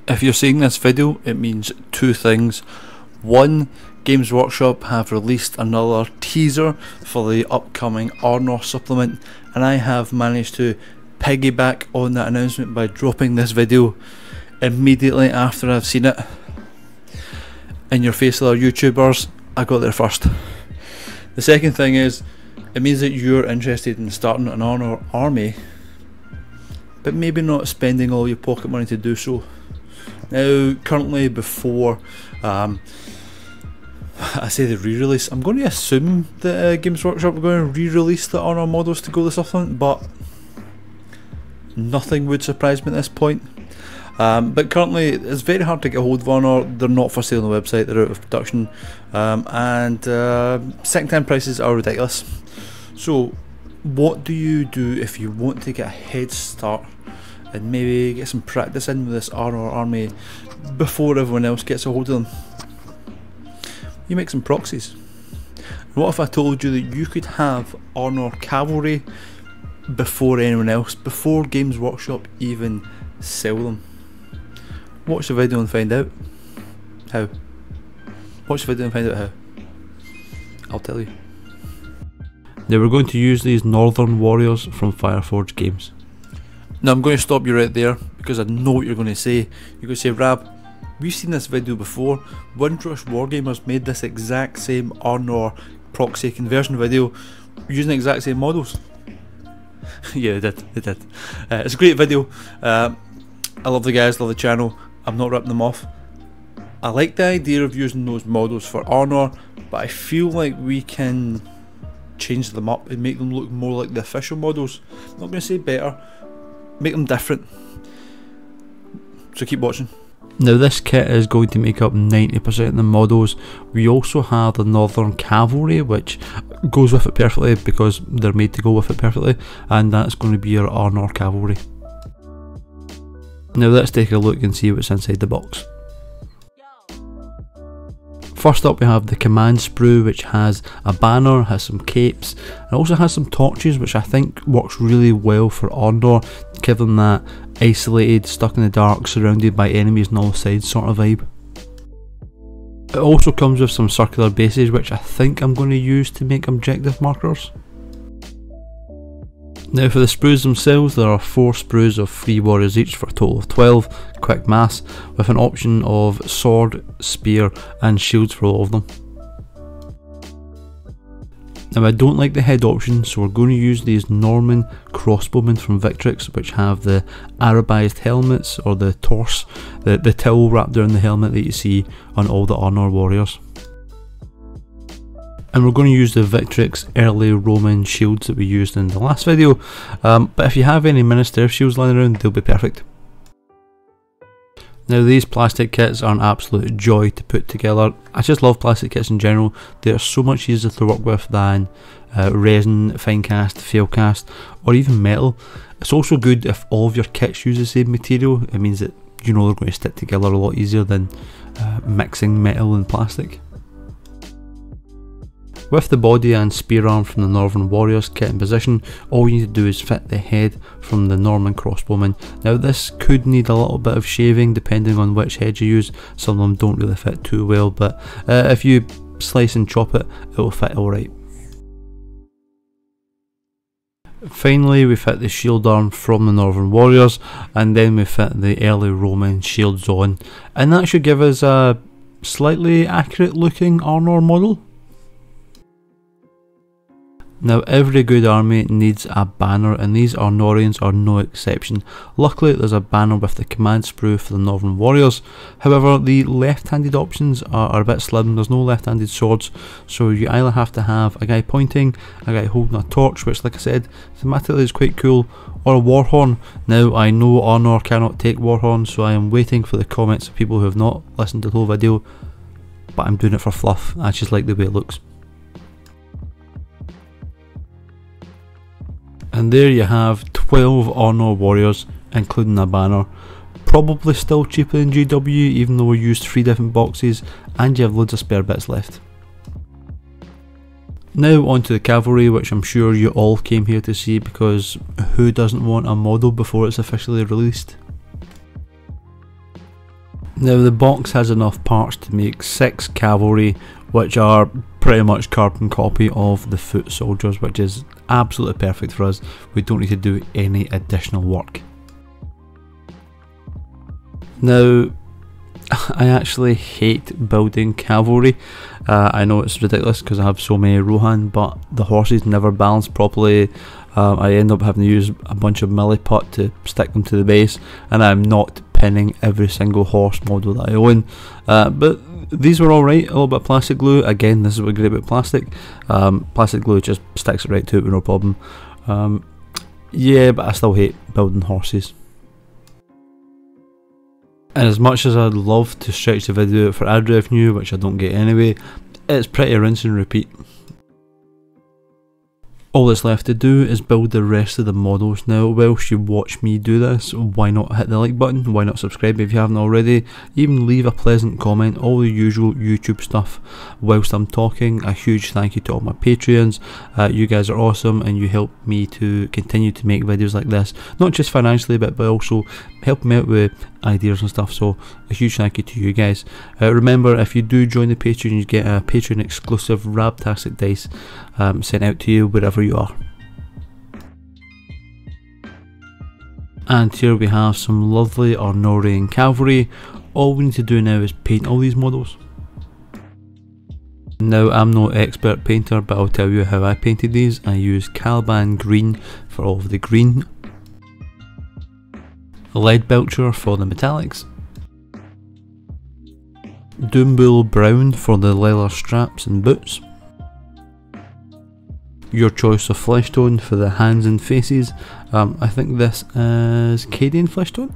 If you're seeing this video, it means two things. One, Games Workshop have released another teaser for the upcoming Arnor supplement, and I have managed to piggyback on that announcement by dropping this video immediately after I've seen it. In your face, other YouTubers, I got there first. The second thing is, it means that you're interested in starting an Arnor army, but maybe not spending all your pocket money to do so. Now, currently, before I say the re-release, I'm going to assume that Games Workshop are going to re-release the Arnor models to go the supplement, but nothing would surprise me at this point. But currently, it's very hard to get a hold of Arnor. They're not for sale on the website, they're out of production, and second-hand prices are ridiculous. So, what do you do if you want to get a head start and maybe get some practice in with this Arnor army before everyone else gets a hold of them? You make some proxies. And what if I told you that you could have Arnor Cavalry before anyone else, before Games Workshop even sell them? Watch the video and find out how. Watch the video and find out how. I'll tell you. Now we're going to use these Northern Warriors from Fireforge Games. Now I'm going to stop you right there because I know what you're going to say. You're going to say, Rab, we've seen this video before. Windrush Wargamers made this exact same Arnor proxy conversion video using the exact same models. Yeah, they did. It's a great video. I love the guys, love the channel. I'm not ripping them off. I like the idea of using those models for Arnor, but I feel like we can change them up and make them look more like the official models. I'm not going to say better, make them different. So keep watching. Now this kit is going to make up 90% of the models. We also have the Northern Cavalry, which goes with it perfectly because they're made to go with it perfectly, and that's going to be your Arnor Cavalry. Now let's take a look and see what's inside the box. First up we have the command sprue, which has a banner, has some capes, and also has some torches, which I think works really well for Arnor, give them that isolated, stuck in the dark, surrounded by enemies on all sides sort of vibe. It also comes with some circular bases, which I think I'm going to use to make objective markers. Now for the sprues themselves, there are 4 sprues of 3 warriors each for a total of 12, quick mass, with an option of sword, spear and shields for all of them. Now I don't like the head option, so we're going to use these Norman crossbowmen from Victrix, which have the Arabized helmets, or the torse, the towel wrapped around the helmet that you see on all the Arnor warriors. And we're going to use the Victrix early Roman shields that we used in the last video, but if you have any Minister shields lying around, they'll be perfect. Now these plastic kits are an absolute joy to put together. I just love plastic kits in general. They are so much easier to work with than resin, fine cast, fail cast, or even metal. It's also good if all of your kits use the same material. It means that you know they're going to stick together a lot easier than mixing metal and plastic. With the body and spear arm from the Northern Warriors kit in position, all you need to do is fit the head from the Norman crossbowman. Now this could need a little bit of shaving depending on which head you use. Some of them don't really fit too well, but if you slice and chop it, it will fit alright. Finally we fit the shield arm from the Northern Warriors, and then we fit the early Roman shields on, and that should give us a slightly accurate looking Arnor model. Now every good army needs a banner, and these Arnorians are no exception. Luckily there's a banner with the command sprue for the Northern Warriors. However, the left-handed options are a bit slim. There's no left-handed swords, so you either have to have a guy pointing, a guy holding a torch, which like I said thematically is quite cool, or a warhorn. Now I know Arnor cannot take warhorns, so I am waiting for the comments of people who have not listened to the whole video, but I'm doing it for fluff. I just like the way it looks. And there you have 12 Arnor warriors, including a banner. Probably still cheaper than GW, even though we used 3 different boxes, and you have loads of spare bits left. Now onto the cavalry, which I'm sure you all came here to see, because who doesn't want a model before it's officially released? Now the box has enough parts to make 6 cavalry, which are pretty much carbon copy of the foot soldiers, which is absolutely perfect for us. We don't need to do any additional work. Now, I actually hate building cavalry. I know it's ridiculous because I have so many Rohan, but the horses never balance properly. I end up having to use a bunch of milliput to stick them to the base, and I'm not pinning every single horse model that I own. But these were alright. A little bit of plastic glue. Again, this is what's great about plastic. Plastic glue just sticks it right to it with no problem. Yeah, but I still hate building horses. And as much as I'd love to stretch the video out for ad revenue, which I don't get anyway, it's pretty rinse and repeat. All that's left to do is build the rest of the models. Now, whilst you watch me do this, why not hit the like button, why not subscribe if you haven't already, even leave a pleasant comment, all the usual YouTube stuff whilst I'm talking. A huge thank you to all my Patreons. You guys are awesome and you help me to continue to make videos like this, not just financially but also helping me out with ideas and stuff, so a huge thank you to you guys. Remember, if you do join the Patreon, you get a Patreon exclusive Rabtastic dice sent out to you wherever you are. And here we have some lovely Arnorian cavalry. All we need to do now is paint all these models. Now, I'm no expert painter, but I'll tell you how I painted these. I used Caliban green for all of the green, Lead Belcher for the metallics, Doombull brown for the leather straps and boots, your choice of flesh tone for the hands and faces. I think this is Cadian flesh tone.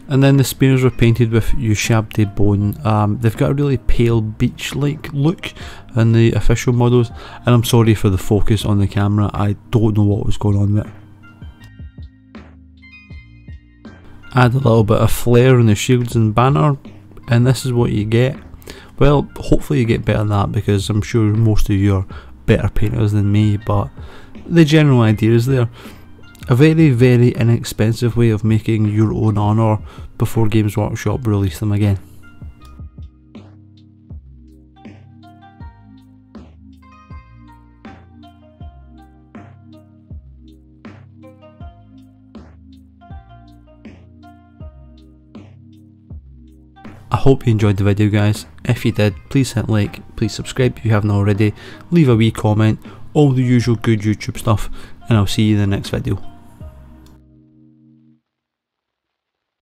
And then the spears were painted with Ushabti bone. They've got a really pale beach-like look in the official models, and I'm sorry for the focus on the camera, I don't know what was going on there. Add a little bit of flair in the shields and banner, and this is what you get. Well, hopefully you get better than that, because I'm sure most of you are better painters than me, but the general idea is there. A very, very inexpensive way of making your own Arnor before Games Workshop release them again. I hope you enjoyed the video, guys. If you did, please hit like, please subscribe if you haven't already, leave a wee comment, all the usual good YouTube stuff, and I'll see you in the next video.